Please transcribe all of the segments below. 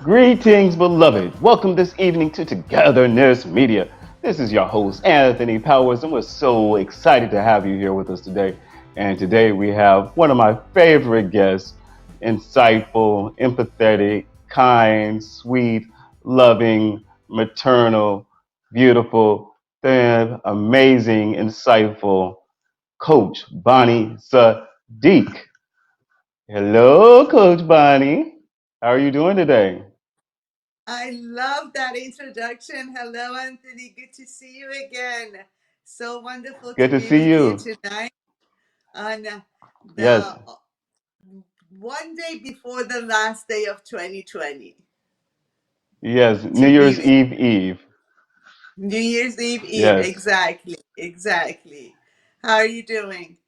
Greetings, beloved. Welcome this evening to Togetherness Media. This is your host, Anthony Powers, and we're so excited to have you here with us today. And today we have one of my favorite guests, insightful, empathetic, kind, sweet, loving, maternal, beautiful, then amazing, insightful Coach Bonnie Sadigh. Hello, Coach Bonnie. How are you doing today? I love that introduction. Hello, Anthony. Good to see you again. So wonderful Good to to be see with you you. tonight on Yes, the one day before the last day of 2020 yes. New to be Year's with Eve Eve. New Year's Eve. Yes, Exactly. Exactly. How are you doing?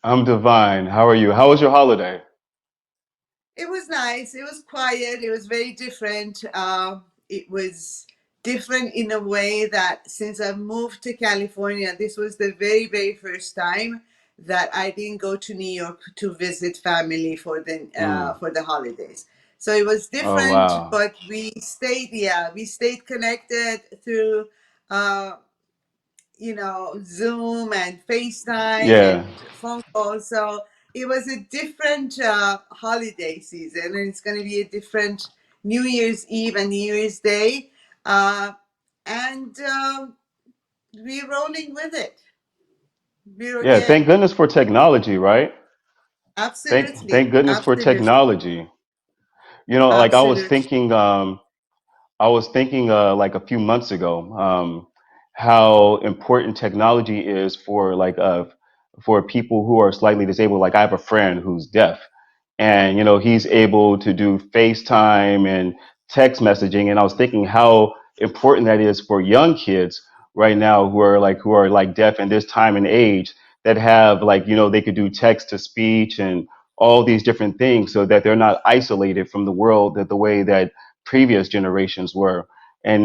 I'm divine. How are you? How was your holiday? It was nice. It was quiet. It was very different. It was different in a way that since I moved to California, this was the very, very first time that I didn't go to New York to visit family Mm. for the holidays. So it was Oh different, wow. but we stayed. Yeah, we stayed connected through. Uh, Zoom and FaceTime Yeah, and phone calls. So it was a different holiday season, and it's going to be a different New Year's Eve and New Year's Day. Uh, and we're rolling with it. We're yeah. Thank okay. goodness for technology, right? Thank Absolutely. goodness for Absolutely. technology. Like Absolutely. I was thinking like a few months ago, how important technology is for for people who are slightly disabled. Like I have a friend who's deaf, and he's able to do FaceTime and text messaging. And I was thinking how important that is for young kids right now who are like deaf in this time and age that have they could do text to speech and all these different things so that they're not isolated from the world that the way that previous generations were. And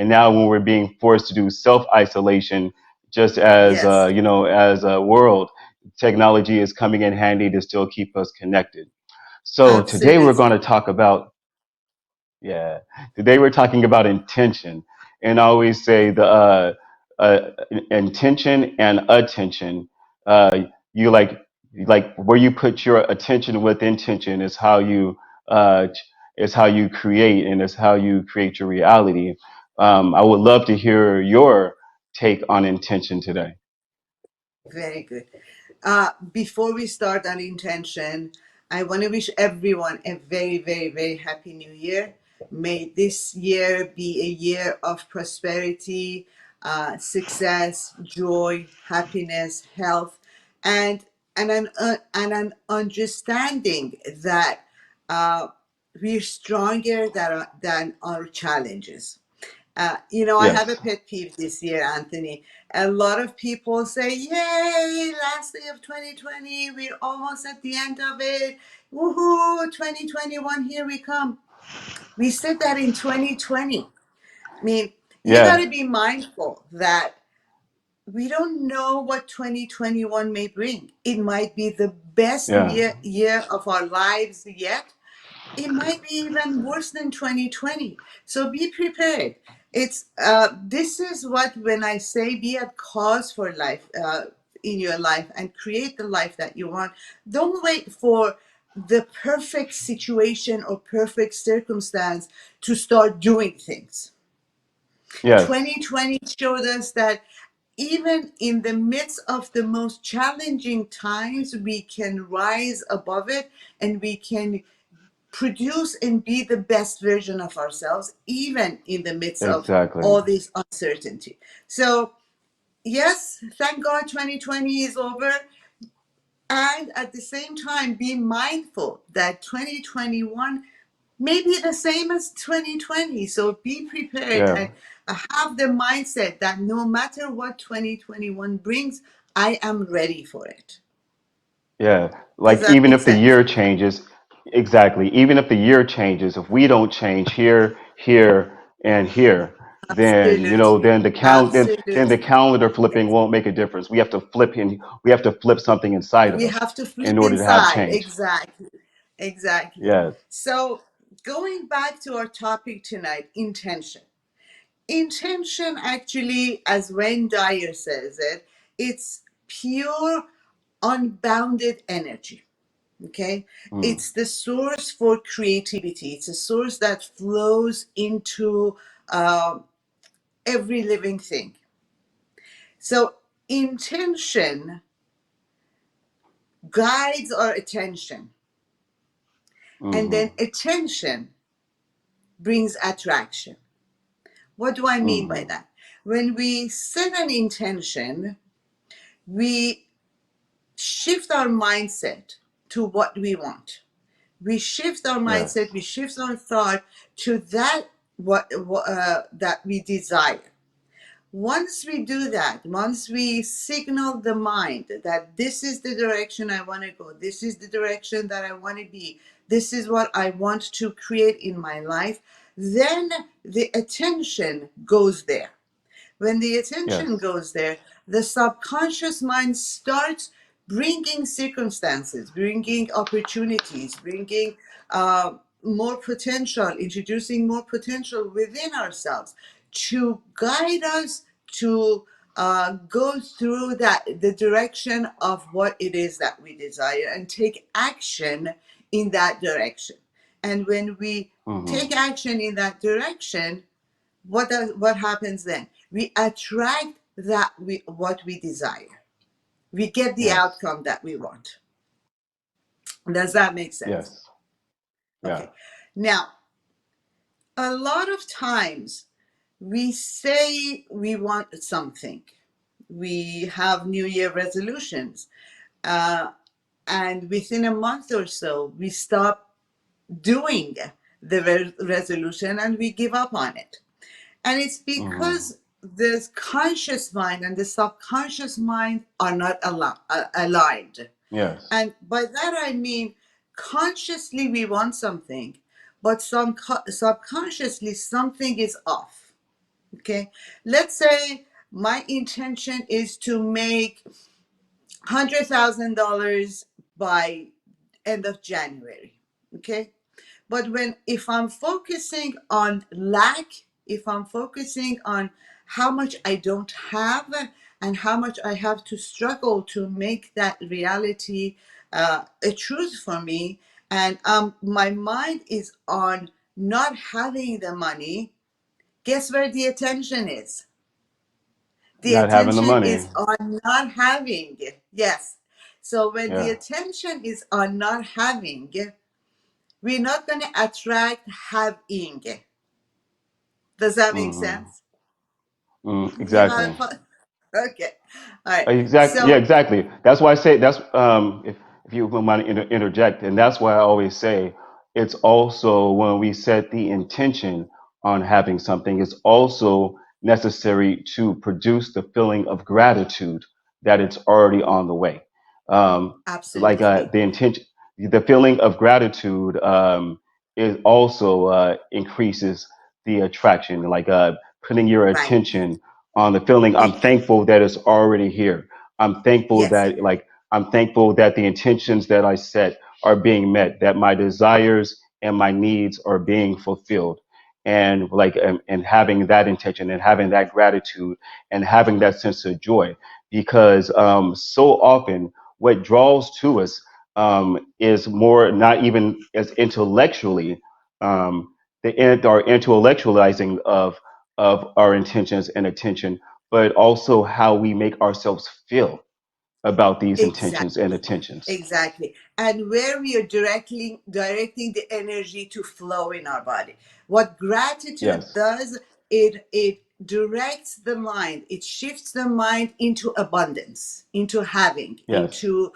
now when we're being forced to do self isolation, just as Yes. as a world, technology is coming in handy to still keep us connected. So today we're going Absolutely. to talk about, yeah, today we're talking about intention. And I always say the uh, intention and attention. You like where you put your attention with intention uh, is how you create and is how you create your reality. I would love to hear your take on intention today. Very good. Before we start on intention, I want to wish everyone a very, very, very happy new year. May this year be a year of prosperity, success, joy, happiness, health, and an understanding that uh, we're stronger than our challenges. I have a Yes. pet peeve this year, Anthony. A lot of people say, "Yay, last day of 2020, we're almost at the end of it. Woohoo, 2021, here we come." We said that in 2020. I mean, you got Yeah. to be mindful that we don't know what 2021 may bring. It might be the best Yeah. year of our lives yet. It might be even worse than 2020. So be prepared. It's This is what, when I say be at cause for life, in your life, and create the life that you want. Don't wait for the perfect situation or perfect circumstance to start doing things. Yes. 2020 showed us that even in the midst of the most challenging times, we can rise above it, and we can produce and be the best version of ourselves, even in the midst of Exactly. all this uncertainty. So, yes, thank God 2020 is over. And at the same time, be mindful that 2021 may be the same as 2020. So be prepared Yeah. and have the mindset that no matter what 2021 brings, I am ready for it. Yeah, Does like that even make if the sense? year changes, exactly. Even if the year changes, if we don't change here, here, and here, then Absolutely. then the Absolutely. calendar flipping won't make a difference. We have to flip something inside of We us have to in flip order to have inside. change. Exactly. Exactly. Yes. So going back to our topic tonight, intention. Intention, actually, as Wayne Dyer says it, it's pure, unbounded energy. Okay, Mm, it's the source for creativity. It's a source that flows into every living thing. So intention guides our attention, and then mm-hmm, attention brings attraction. What do I mean by mm-hmm. that? When we set an intention, we shift our mindset to what we want. We shift our mindset, Yes, we shift our thought to that that we desire. Once we do that, once we signal the mind that this is the direction I want to go, this is the direction that I want to be, this is what I want to create in my life, then the attention goes there. When the attention yes, goes there, the subconscious mind starts bringing circumstances, bringing opportunities, bringing more potential, introducing more potential within ourselves to guide us to go through that the direction of what it is that we desire and take action in that direction. And when we mm-hmm, take action in that direction, what happens then? We attract that we what we desire. We get the yes, outcome that we want. Does that make sense? yes, yeah, Okay. Now, a lot of times we say we want something. We have New Year resolutions, uh, and within a month or so, we stop doing the resolution and we give up on it. And it's mm-hmm, because the conscious mind and the subconscious mind are not aligned. yes, And by that I mean consciously we want something, but subconsciously something is off. Okay. Let's say my intention is to make $100,000 by end of January. Okay. But if I'm focusing on lack, if I'm focusing on how much I don't have and how much I have to struggle to make that reality a truth for me, and my mind is on not having the money, guess where the attention is? The not having the attention money. is on not having. Yes. So when the Yeah, attention is on not having, we're not going to attract having. Does that make mm-hmm, sense? You exactly. have okay. All right. Exactly. Yeah, So exactly. That's why I say that's if you don't mind interject, and that's why I always say it's also when we set the intention on having something, it's also necessary to produce the feeling of gratitude that it's already on the way. Like absolutely the intention, the feeling of gratitude is also increases the attraction. Like putting your right. attention on the feeling I'm Ex- thankful that it's already here. yes. I'm thankful that the intentions that I set are being met, that my desires and my needs are being fulfilled. And and having that intention and having that gratitude and having that sense of joy, because so often what draws to us is more not even as intellectually our intellectualizing of our intentions and attention, but also how we make ourselves feel about these intentions and Exactly. attentions. Exactly. And where we are directing the energy to flow in our body. What gratitude Yes, does, it directs the mind, it shifts the mind into abundance, into having, yes, into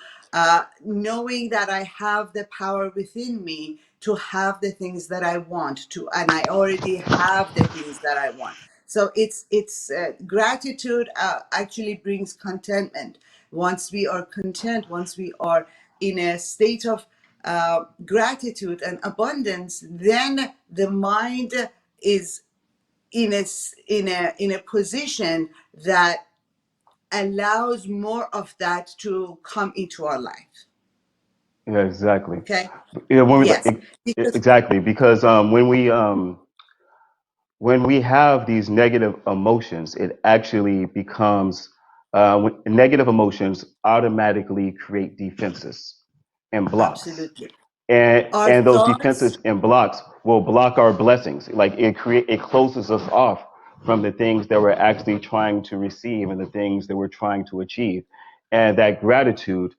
knowing that I have the power within me to have the things that I want to, and I already have the things that I want. So it's gratitude actually brings contentment. Once we are content, once we are in a state of gratitude and abundance, then the mind is in a position that allows more of that to come into our life. Yeah, exactly. Okay. Yeah, when we Yes, because exactly because when we have these negative emotions, it actually becomes negative emotions automatically create defenses and blocks, absolutely our and those thoughts. defenses and blocks will block our blessings. Like it closes us off from the things that we're actually trying to receive and the things that we're trying to achieve, and that gratitude,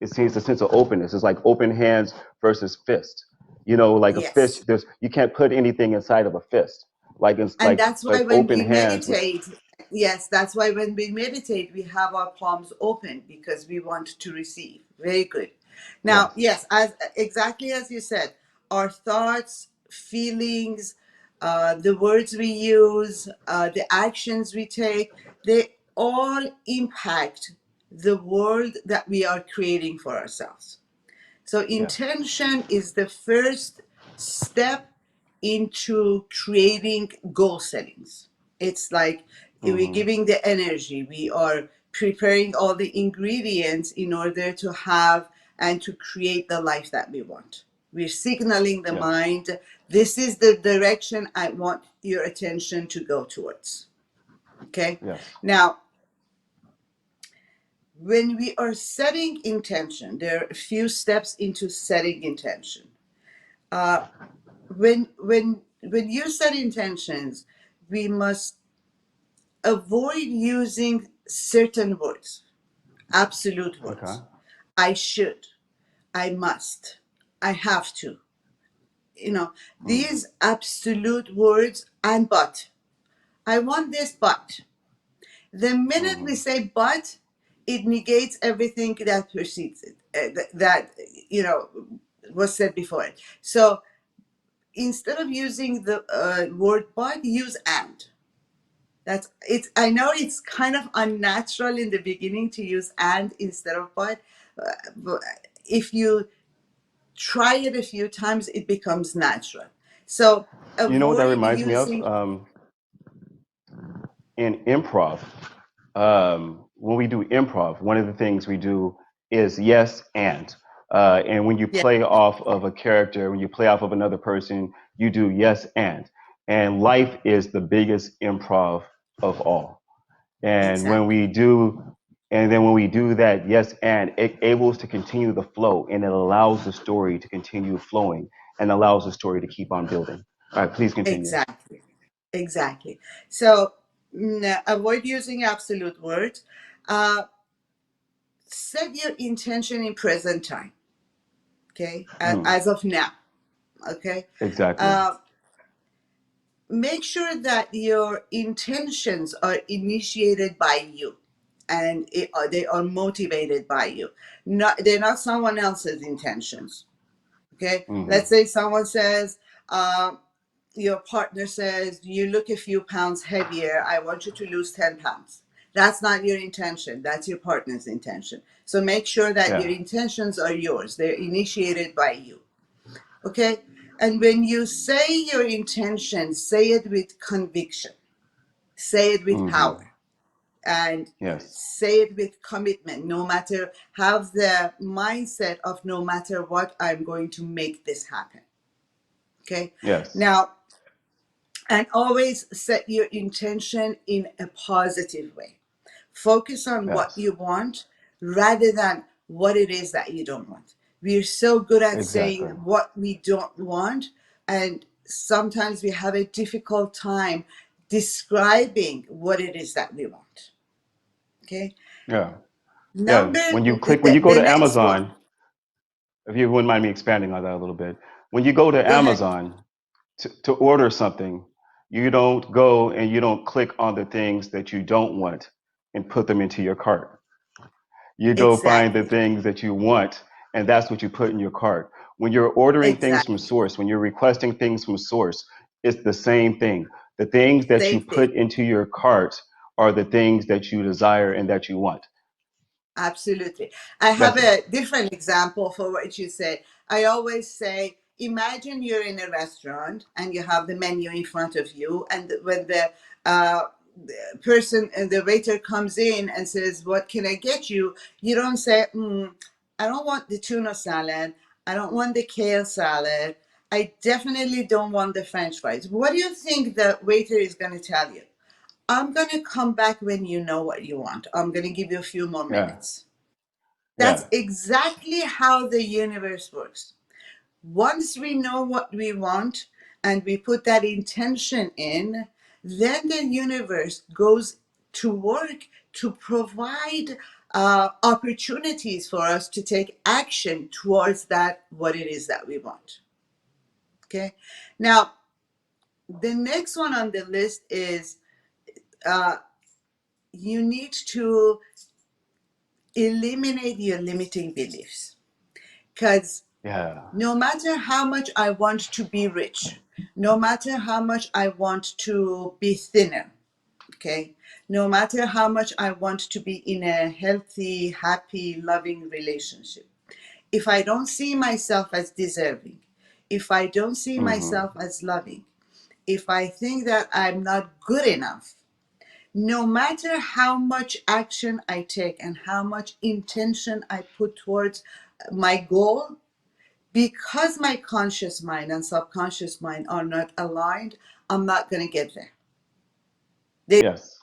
it seems a sense of openness. It's like open hands versus fist. You know, like a Yes. fist, there's you can't put anything inside of a fist. Like it's And that's why like when open we hands. meditate, yes, that's why when we meditate, we have our palms open because we want to receive. Very good. Now, Yes. yes, as exactly as you said, our thoughts, feelings, the words we use, the actions we take, they all impact the world that we are creating for ourselves. So Yes. intention is the first step into creating goal settings. It's like we're Mm-hmm. giving the energy, we are preparing all the ingredients in order to have and to create the life that we want. We're signaling the Yes. mind, this is the direction I want your attention to go towards. Okay. Yes. Now, when we are setting intention, there are a few steps into setting intention. Uh, when you set intentions, we must avoid using certain words, absolute Okay. words. I should, I must, I have to. Mm. These absolute words and but. I want this, but. The minute we Mm-hmm. say but, it negates everything that precedes it, that was said before it. So instead of using the word but, use and. That's it. I know it's kind of unnatural in the beginning to use and instead of but if you try it a few times, it becomes natural. So You know what that avoid reminds me of? using. In improv, when we do improv, one of the things we do is yes and. And when you Yeah, play off of a character, when you play off of another person, you do yes and. And life is the biggest improv of all. And when exactly. we do, and then when we do that yes and, it able to continue the flow and it allows the story to continue flowing and allows the story to keep on building. All right, please continue. Exactly. Exactly. So avoid using absolute words. Uh, Set your intention in present time. Okay, Mm, as of now. Okay. exactly. Uh, Make sure that your intentions are initiated by you and they are motivated by you. They're not someone else's intentions. Okay. Hmm. Let's say someone says, your partner says, you look a few pounds heavier, I want you to lose 10 pounds. That's not your intention, that's your partner's intention. So make sure that your Yeah. intentions are yours, they're initiated by you. Okay. And when you say your intention, say it with conviction, say it with Hmm. power, and Yes. say it with commitment. No matter, have the mindset of no matter what, I'm going to make this happen. Okay. Yes. Now, and always set your intention in a positive way. Focus on what Yes. you want rather than what it is that you don't want. We're so good at saying Exactly. what we don't want, and sometimes we have a difficult time describing what it is that we want. Okay. Yeah. Yeah. Number When you go the to next one. Amazon, if you wouldn't mind me expanding on that a little bit, when you go to Go ahead. Amazon to order something, you don't go and you don't click on the things that you don't want and put them into your cart. You go find the Exactly. things that you want, and that's what you put in your cart. When you're ordering things from Exactly. source, when you're requesting things from source, it's the same thing. The things that you Same thing. put into your cart are the things that you desire and that you want. Absolutely. I have That's a different example for what you said. I always say, imagine you're in a restaurant and you have the menu in front of you, and when the person and the waiter comes in and says, "What can I get you?" You don't say, I don't want the tuna salad. I don't want the kale salad. I definitely don't want the French fries. What do you think the waiter is going to tell you? I'm going to come back when you know what you want. I'm going to give you a few more Yeah. minutes. That's Yeah. exactly how the universe works. Once we know what we want and we put that intention in, then the universe goes to work to provide opportunities for us to take action towards that, what it is that we want. Okay. Now, the next one on the list is uh, you need to eliminate your limiting beliefs. Because Yeah. no matter how much I want to be rich, no matter how much I want to be thinner, okay, no matter how much I want to be in a healthy, happy, loving relationship, if I don't see myself as deserving, if I don't see Mm-hmm. myself as loving, if I think that I'm not good enough, no matter how much action I take and how much intention I put towards my goal, because my conscious mind and subconscious mind are not aligned, I'm not going to get there. Yes.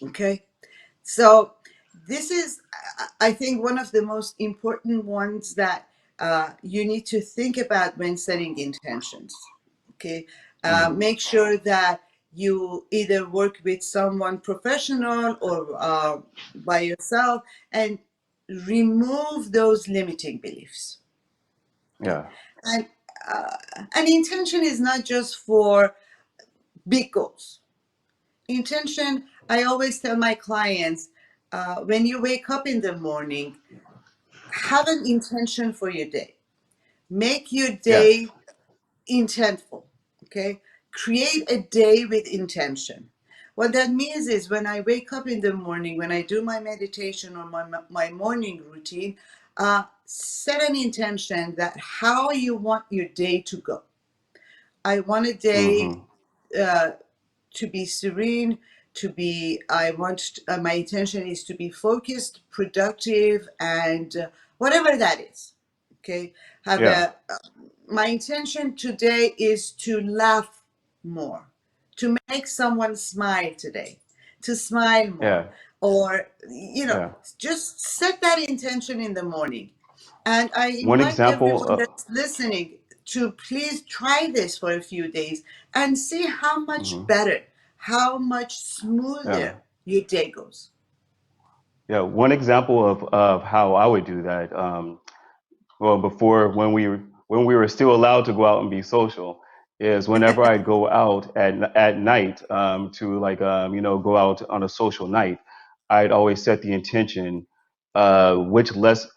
Okay. So, this is, I think, one of the most important ones that you need to think about when setting intentions. Okay. Mm-hmm. Make sure that you either work with someone professional or by yourself and remove those limiting beliefs. Okay. Yeah. And uh, an intention is not just for big goals. Intention, I always tell my clients, when you wake up in the morning, have an intention for your day. Make your Yes. day intentful. Okay? Create a day with intention. What that means is when I wake up in the morning, when I do my meditation or my morning routine, set an intention that how you want your day to go. I want a day Mm-hmm. uh, to be serene, to be, I want, my intention is to be focused, productive, and whatever that is. Okay. Have Yeah. my intention today is to laugh more, to make someone smile today, to smile more, Yeah. or, Yeah. just set that intention in the morning. And I One invite example. everyone that's listening to please try this for a few days and see how much Mhm. better, how much Yeah. smoother your day goes. Yeah. One example of how I would do that. Well, before when we were still allowed to go out and be social, is whenever I go out at night to like go out on a social night, I'd always set the intention which less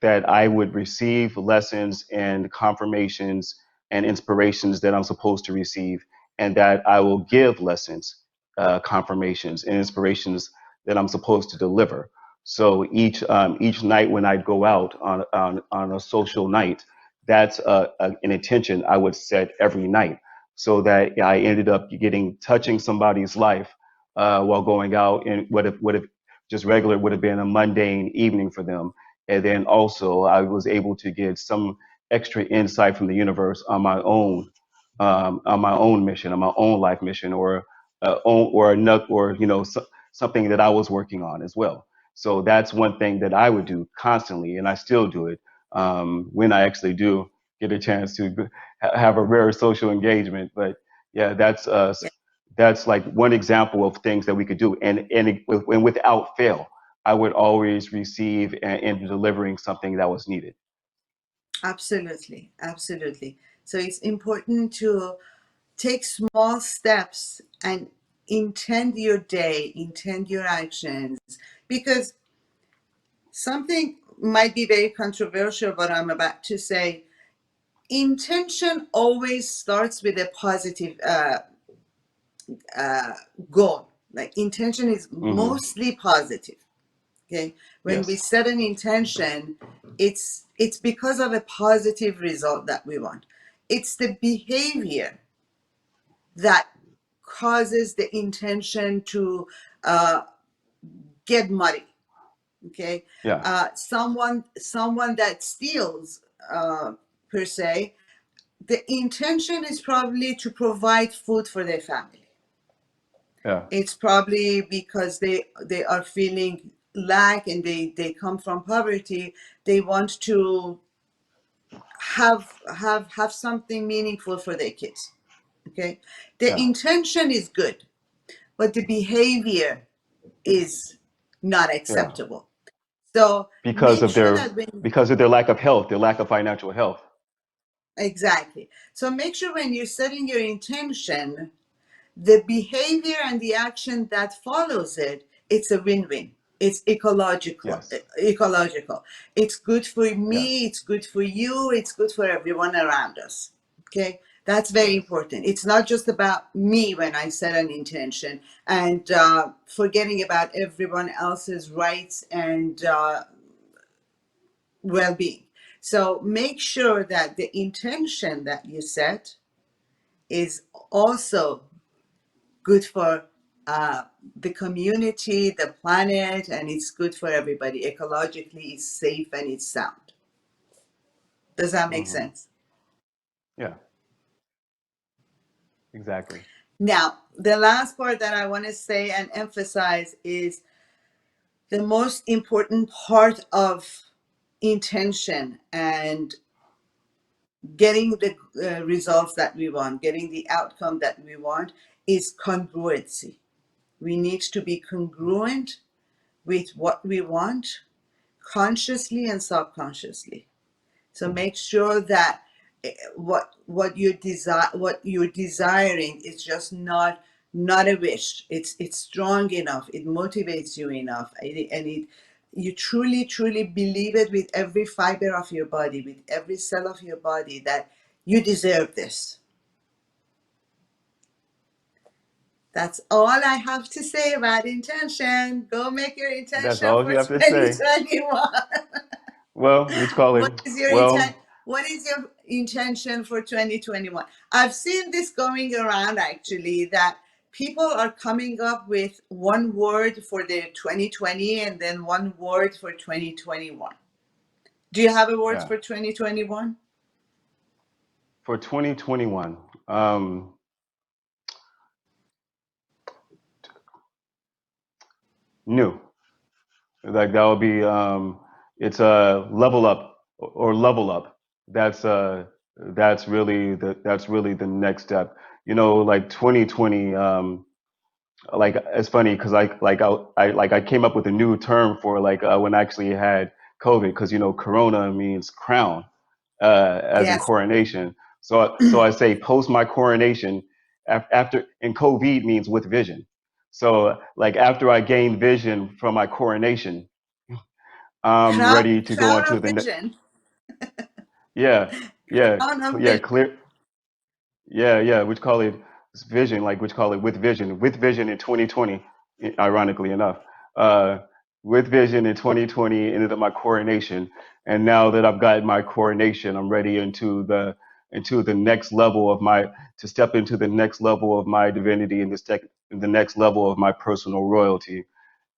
that I would receive lessons and confirmations and inspirations that I'm supposed to receive, and that I will give lessons, confirmations, and inspirations that I'm supposed to deliver. So each night when I go out on a social night, that's an intention I would set every night, so that I ended up getting touching somebody's life while going out, and what if just regular would have been a mundane evening for them, and then also I was able to get some extra insight from the universe on my own mission, on my own life mission, or something that I was working on as well. So that's one thing that I would do constantly, and I still do it when I actually do get a chance to have a rare social engagement. But yeah, Yeah, that's like one example of things that we could do, and without fail, I would always receive and delivering something that was needed. absolutely. Absolutely. So it's important to take small steps and intend your day, intend your actions, because something might be very controversial, what I'm about to say. Intention always starts with a positive uh, goal. Like intention is Hmm. mostly positive. Okay, when we Yes. set an intention, it's because of a positive result that we want. It's the behavior that causes the intention to get muddy. Okay, Yeah. someone that steals, per se, the intention is probably to provide food for their family. Yeah. It's probably because they are feeling lack, and they come from poverty. They want to have something meaningful for their kids. Okay, the Yeah. intention is good, but the behavior is not Yeah. acceptable. So Because make of sure their that when because of their lack of health, their lack of financial health. exactly. So make sure when you're setting your intention, the behavior and the action that follows it, it's a win-win. It's ecological. Yes. Ecological. It's good for Yes. me. It's good for you. It's good for everyone around us. Okay, that's very Yes. important. It's not just about me when I set an intention, and forgetting about everyone else's rights and well-being. So make sure that the intention that you set is also good for uh, the community, the planet, and it's good for everybody. Ecologically, it's safe and it's sound. Does that make Hmm. sense? Yeah. Exactly. Now, the last part that I want to say and emphasize is the most important part of intention and getting the results that we want, getting the outcome that we want, is congruency. We need to be congruent with what we want, consciously and subconsciously. So make sure that what you're desiring is just not a wish. It's strong enough. It motivates you enough, and it you truly believe it with every fiber of your body, with every cell of your body, that you deserve this. That's all I have to say about intention. Go make your That's intention all for you have to say. 2021. Well, which call it? What is your intent? Well, What is your intention for 2021? I've seen this going around actually, that people are coming up with one word for their 2020 and then one word for 2021. Do you have a word yeah. for 2021? For 2021, um, new. Like that would be it's a level up or level up. That's that's really the next step. You know, like 2020. Like it's funny because I came up with a new term for like when I actually had COVID, because you know Corona means crown, as in Yes. coronation. So I say post my coronation, after, and COVID means with vision. So like after I gain vision from my coronation, I'm Crown, ready to go crown into of the vision. yeah, yeah, Crown of yeah, vision. clear. Yeah, yeah, which call it vision, like which call it with vision in 2020, ironically enough. Uh, with vision in 2020 ended up my coronation, and now that I've gotten my coronation, I'm ready into the next level of my to step into the next level of my divinity and the next level of my personal royalty,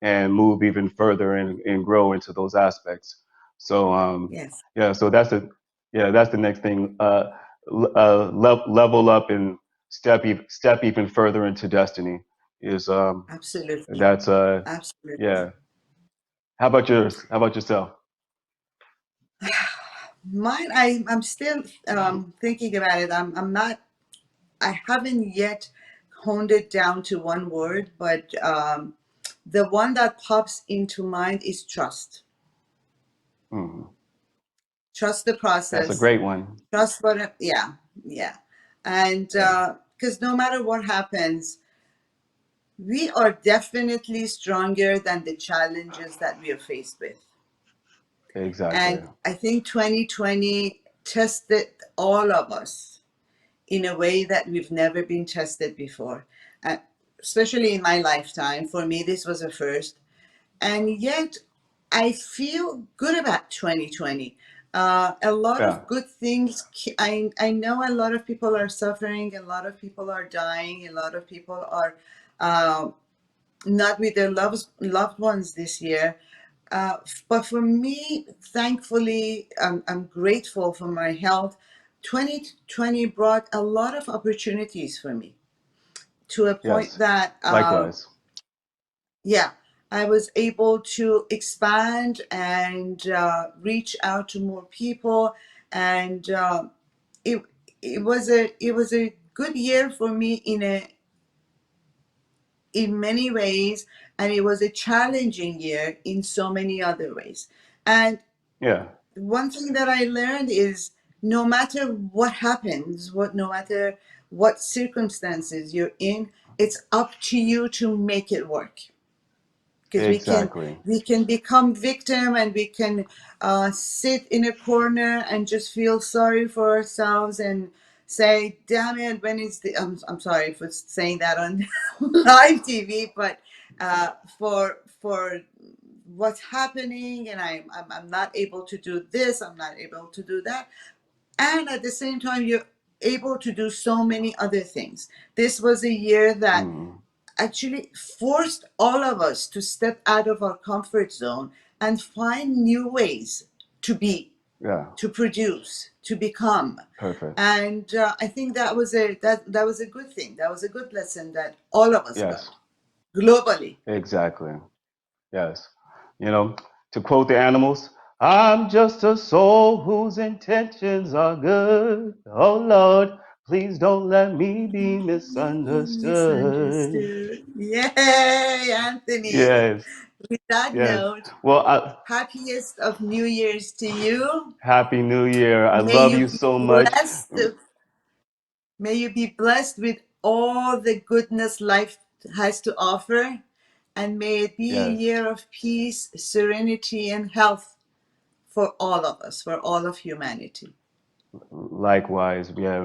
and move even further and grow into those aspects. So Yes, yeah, so that's the next thing. Level up and step even further into destiny is absolutely. that's Absolutely. yeah. How about yours? How about yourself? Mine, I'm still thinking about it. I'm not, I haven't yet honed it down to one word, but the one that pops into mind is trust. Hmm. Trust the That's a process. great one. Trust what, yeah, yeah. And Yeah, because no matter what happens, we are definitely stronger than the challenges that we are faced with. exactly. And I think 2020 tested all of us in a way that we've never been tested before. Uh, Especially in my lifetime. For me, this was a first. And yet, I feel good about 2020. A lot Yeah, of good things. I know a lot of people are suffering, a lot of people are dying, a lot of people are uh, not with their loved ones this year. But for me, thankfully, I'm grateful for my health. 2020 brought a lot of opportunities for me, to a point Yes. that, Likewise. yeah, I was able to expand and reach out to more people, and it it was a good year for me in many ways, and it was a challenging year in so many other ways. And Yeah. one thing that I learned is, no matter what happens, no matter what circumstances you're in, it's up to you to make it work. Because Exactly. we can become victim, and we can sit in a corner and just feel sorry for ourselves and say, damn it, when is the I'm sorry for saying that on live TV, but for what's happening, and I'm not able to do this, I'm not able to do that. And at the same time, you're able to do so many other things. This was a year that Mm. actually forced all of us to step out of our comfort zone and find new ways to be, Yeah. to produce, to become. Perfect. And I think that was that was a good thing. That was a good lesson that all of us Yes. got globally. Exactly. Yes. You know, to quote the animals, I'm just a soul whose intentions are good. Oh Lord, please don't let me be misunderstood. Misunderstood. Yay, Anthony. Yes. With that Yes. note, Well, happiest of New Year's to you. Happy New Year. I May love you you be so much. blessed. May you be blessed with all the goodness life has to offer. And may it be a Yes. year of peace, serenity, and health for all of us, for all of humanity. Likewise, yeah,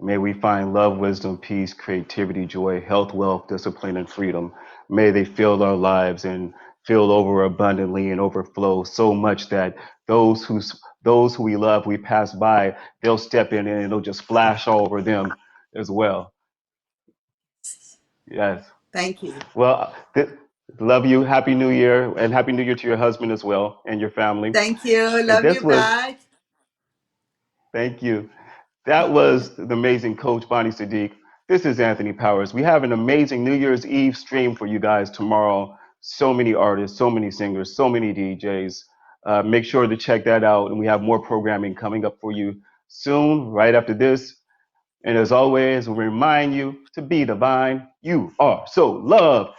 may we find love, wisdom, peace, creativity, joy, health, wealth, discipline, and freedom. May they fill our lives and fill over abundantly and overflow so much that those who we love, we pass by, they'll step in and it'll just splash all over them as well. Yes. Thank you. Well, love you. Happy New Year, and Happy New Year to your husband as well and your family. Thank you. And Love this you was, back. thank you. That was the amazing coach Bonnie Sadigh. This is Anthony Powers. We have an amazing New Year's Eve stream for you guys tomorrow. So many artists, so many singers, so many DJs. Make sure to check that out. And we have more programming coming up for you soon, right after this. And as always, we remind you to be divine. You are so loved.